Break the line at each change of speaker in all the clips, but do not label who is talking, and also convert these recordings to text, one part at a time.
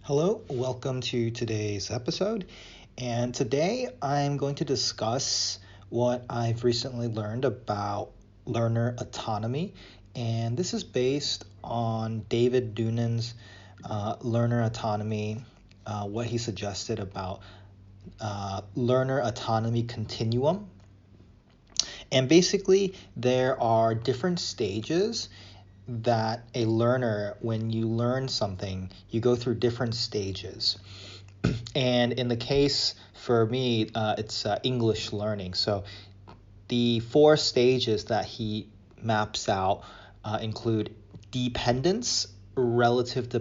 Hello, welcome to today's episode. And today I'm going to discuss what I've recently learned about learner autonomy. And this is based on David Nunan's learner autonomy, what he suggested about learner autonomy continuum. And basically, there are different stages that a learner, when you learn something, you go through different stages. And in the case for me, it's English learning. So the 4 stages that he maps out include dependence, relative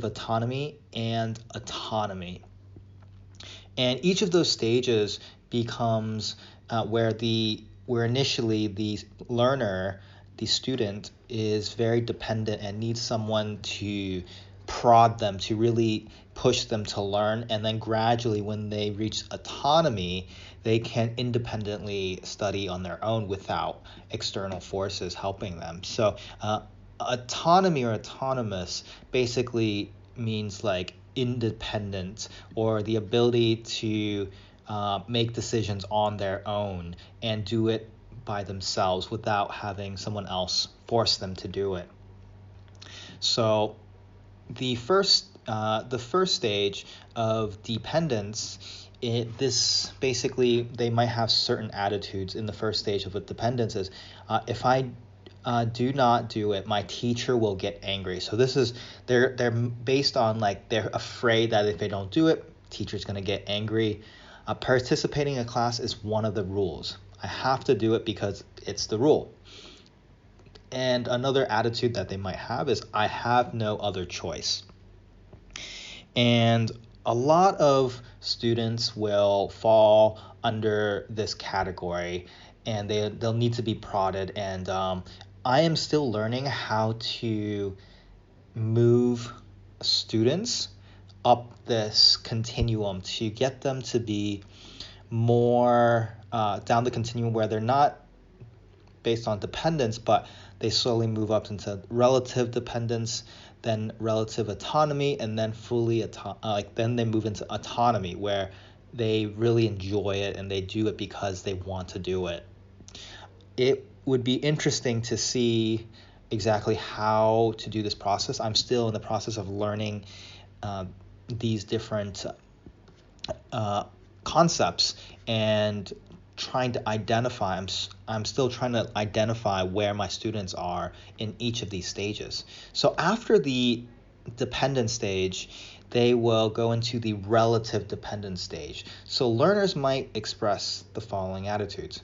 autonomy, and autonomy. And each of those stages becomes where initially the learner, the student, is very dependent and needs someone to prod them, to really push them to learn. And then gradually, when they reach autonomy, they can independently study on their own without external forces helping them. So autonomy or autonomous basically means like independent, or the ability to make decisions on their own and do it by themselves without having someone else force them to do it. So the first stage of dependence, this basically, they might have certain attitudes in the first stage of a dependence is, if I do not do it, my teacher will get angry. So this is, they're based on like, they're afraid that if they don't do it, teacher's going to get angry. Participating in a class is one of the rules. I have to do it because it's the rule. And another attitude that they might have is, I have no other choice. And a lot of students will fall under this category, and they'll need to be prodded. And I am still learning how to move students up this continuum to get them to be more down the continuum, where they're not based on dependence, but they slowly move up into relative dependence, then relative autonomy, and then then they move into autonomy, where they really enjoy it and they do it because they want to do it. It would be interesting to see exactly how to do this process. I'm still in the process of learning these different concepts and trying to identify. I'm still trying to identify where my students are in each of these stages. So after the dependent stage, they will go into the relative dependent stage. So learners might express the following attitudes.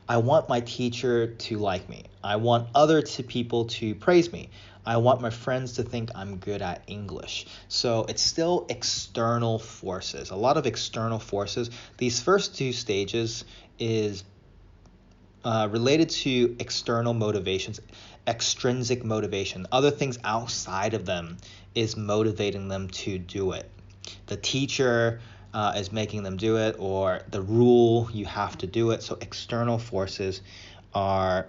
I want my teacher to like me. I want other people to praise me. I want my friends to think I'm good at English. So it's still external forces, a lot of external forces. These first 2 stages is related to external motivations, extrinsic motivation. Other things outside of them is motivating them to do it. The teacher is making them do it, or the rule, you have to do it. So external forces are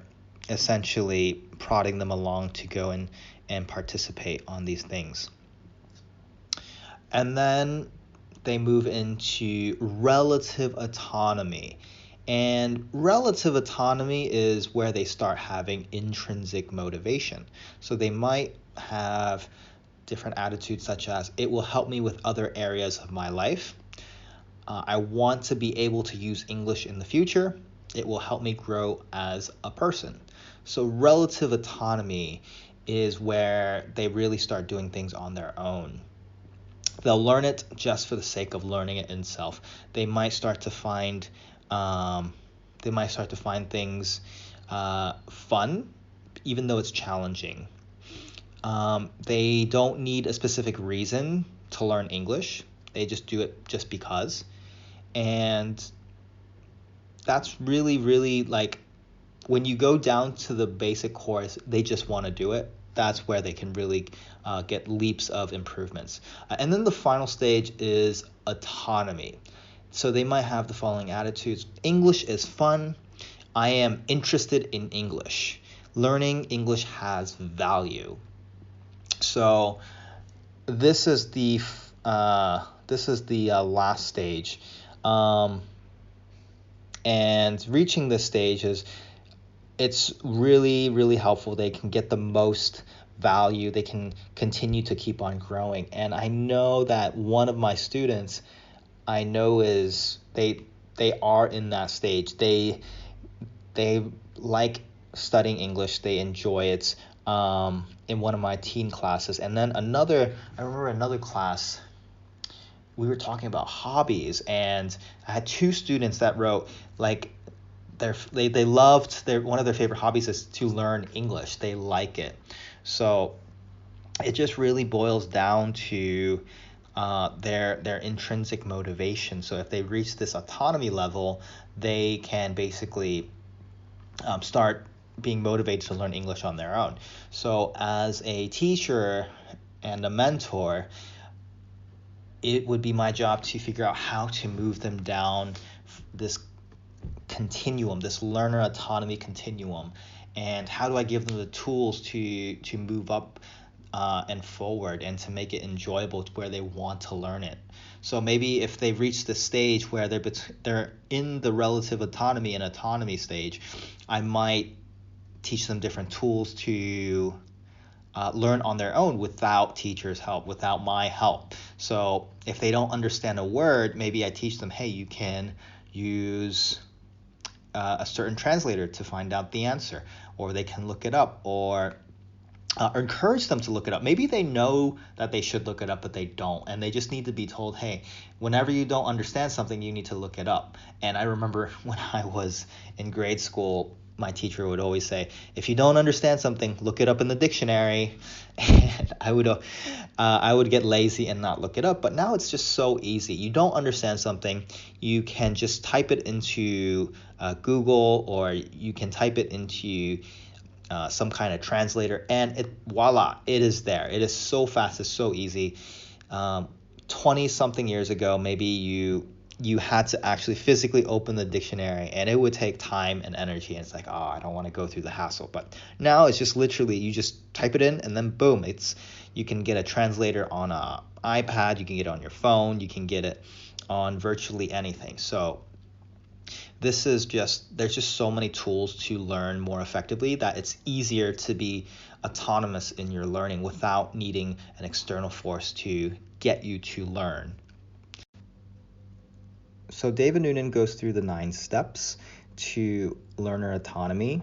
essentially prodding them along to go and participate on these things. And then they move into relative autonomy. And relative autonomy is where they start having intrinsic motivation. So they might have different attitudes such as, it will help me with other areas of my life. I want to be able to use English in the future. It will help me grow as a person. So relative autonomy is where they really start doing things on their own. They'll learn it just for the sake of learning it itself. They might start to find things fun, even though it's challenging. They don't need a specific reason to learn English. They just do it just because. And that's really, really, like, when you go down to the basic course, they just want to do it. That's where they can really get leaps of improvements. And then the final stage is autonomy. So they might have the following attitudes. English is fun. I am interested in English. Learning English has value. So this is the last stage, and reaching this stage it's really, really helpful. They can get the most value. They can continue to keep on growing. And I know that one of my students, I know is they are in that stage. They like studying English. They enjoy it. In one of my teen classes, and then I remember another class. We were talking about hobbies, and I had two students that wrote like they loved one of their favorite hobbies is to learn English. They like it. So it just really boils down to their intrinsic motivation. So if they reach this autonomy level, they can basically start being motivated to learn English on their own. So as a teacher and a mentor, it would be my job to figure out how to move them down this continuum, this learner autonomy continuum, and how do I give them the tools to move up and forward and to make it enjoyable to where they want to learn it. So maybe if they reach the stage where they're in the relative autonomy and autonomy stage, I might teach them different tools to learn on their own without teachers' help, without my help. So if they don't understand a word, maybe I teach them, hey, you can use a certain translator to find out the answer, or they can look it up, or encourage them to look it up. Maybe they know that they should look it up, but they don't, and they just need to be told, hey, whenever you don't understand something, you need to look it up. And I remember when I was in grade school, my teacher would always say, if you don't understand something, look it up in the dictionary. And I would get lazy and not look it up. But now it's just so easy. You don't understand something, you can just type it into Google, or you can type it into some kind of translator, and voila, it is there. It is so fast, it's so easy. 20 something years ago, maybe you had to actually physically open the dictionary, and it would take time and energy, and it's like, oh, I don't want to go through the hassle. But now it's just literally, you just type it in, and then boom, you can get a translator on an iPad, you can get it on your phone, you can get it on virtually anything. So there's just so many tools to learn more effectively that it's easier to be autonomous in your learning without needing an external force to get you to learn. So David Nunan goes through the 9 steps to learner autonomy,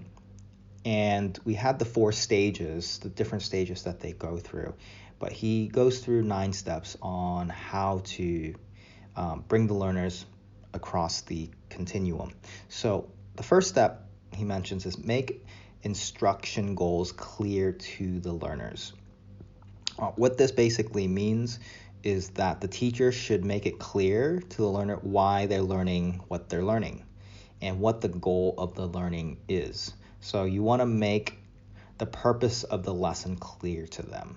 and we had the 4 stages, the different stages that they go through, but he goes through 9 steps on how to bring the learners across the continuum. So the first step he mentions is make instruction goals clear to the learners. What this basically means is that the teacher should make it clear to the learner why they're learning what they're learning and what the goal of the learning is. So you want to make the purpose of the lesson clear to them.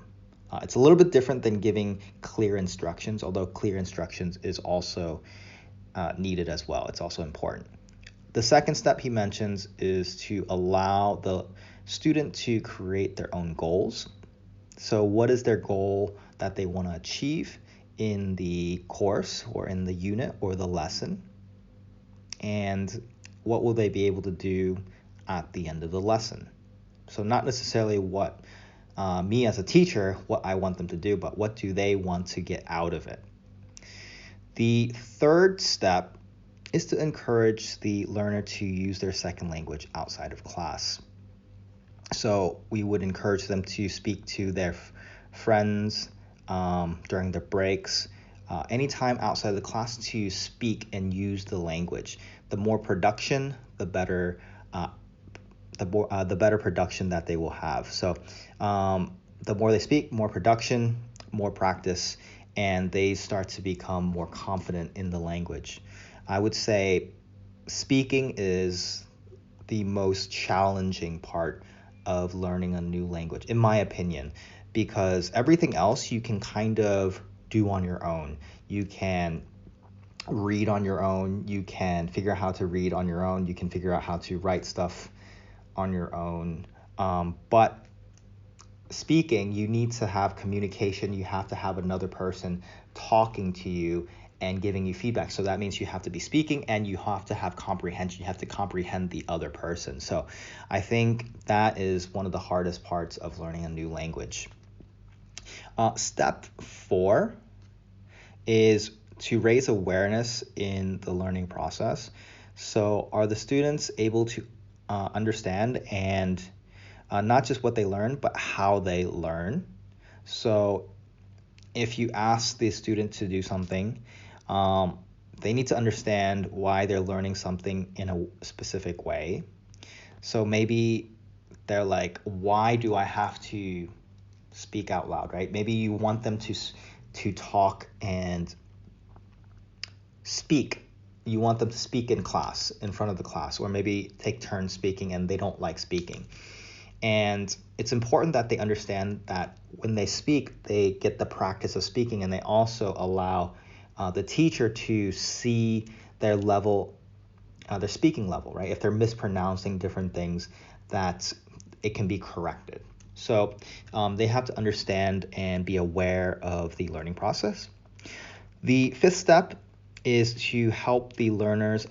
It's a little bit different than giving clear instructions, although clear instructions is also needed as well. It's also important. The second step he mentions is to allow the student to create their own goals. So what is their goal that they want to achieve in the course or in the unit or the lesson? And what will they be able to do at the end of the lesson? So not necessarily what me as a teacher, what I want them to do, but what do they want to get out of it? The third step is to encourage the learner to use their second language outside of class. So we would encourage them to speak to their friends during their breaks, anytime outside of the class, to speak and use the language. The more production, the better. The better production that they will have. So the more they speak, more production, more practice, and they start to become more confident in the language. I would say speaking is the most challenging part of learning a new language, in my opinion, because everything else you can kind of do on your own. You can read on your own, you can figure out how to read on your own, you can figure out how to write stuff on your own, but speaking, you need to have communication. You have to have another person talking to you and giving you feedback. So that means you have to be speaking and you have to have comprehension. You have to comprehend the other person. So I think that is one of the hardest parts of learning a new language. Step 4 is to raise awareness in the learning process. So are the students able to understand and not just what they learn, but how they learn? So if you ask the student to do something, they need to understand why they're learning something in a specific way. So maybe they're like, why do I have to speak out loud, right? Maybe you want them to talk and speak. You want them to speak in class, in front of the class, or maybe take turns speaking and they don't like speaking. And it's important that they understand that when they speak, they get the practice of speaking, and they also allow the teacher to see their level, their speaking level, right? If they're mispronouncing different things, that it can be corrected. So they have to understand and be aware of the learning process. The 5th step is to help the learners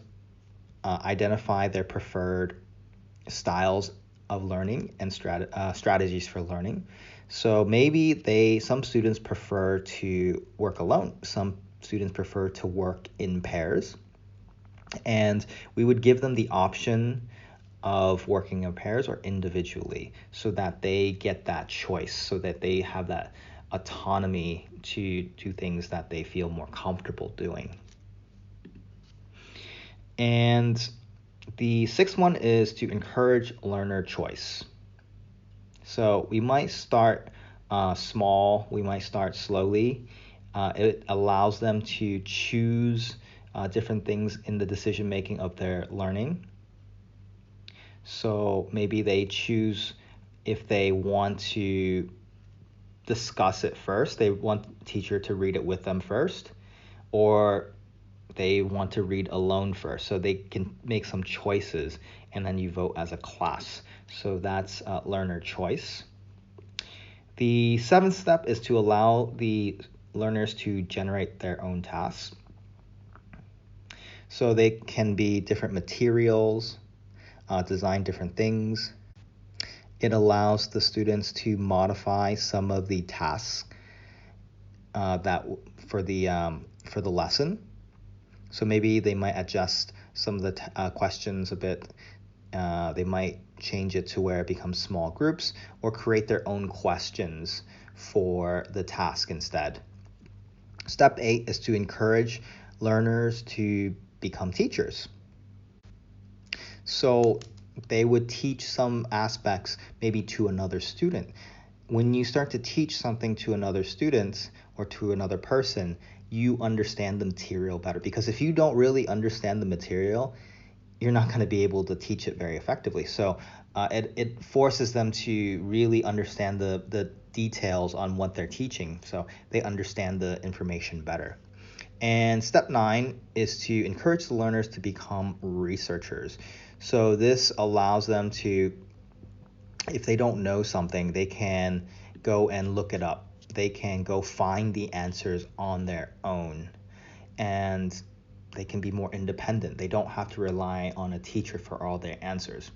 identify their preferred styles of learning and strategies for learning. So maybe some students prefer to work alone. Some students prefer to work in pairs. And we would give them the option of working in pairs or individually so that they get that choice, so that they have that autonomy to do things that they feel more comfortable doing. And the 6th one is to encourage learner choice. So we might start small, we might start slowly. It allows them to choose different things in the decision making of their learning. So maybe they choose if they want to discuss it first, they want the teacher to read it with them first, or they want to read alone first. So they can make some choices and then you vote as a class. So that's learner choice. The 7th step is to allow the learners to generate their own tasks. So they can be different materials, design different things. It allows the students to modify some of the tasks that for the lesson. So maybe they might adjust some of the questions a bit. They might change it to where it becomes small groups or create their own questions for the task instead. Step 8 is to encourage learners to become teachers. So they would teach some aspects maybe to another student. When you start to teach something to another student or to another person, you understand the material better. Because if you don't really understand the material, you're not going to be able to teach it very effectively. So it forces them to really understand the details on what they're teaching, so they understand the information better. And step 9 is to encourage the learners to become researchers. So this allows them to, if they don't know something, they can go and look it up. They can go find the answers on their own, and they can be more independent. They don't have to rely on a teacher for all their answers.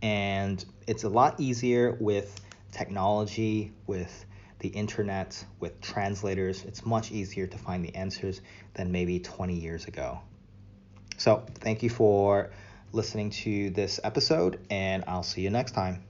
And it's a lot easier with technology, with the internet, with translators. It's much easier to find the answers than maybe 20 years ago. So thank you for listening to this episode, and I'll see you next time.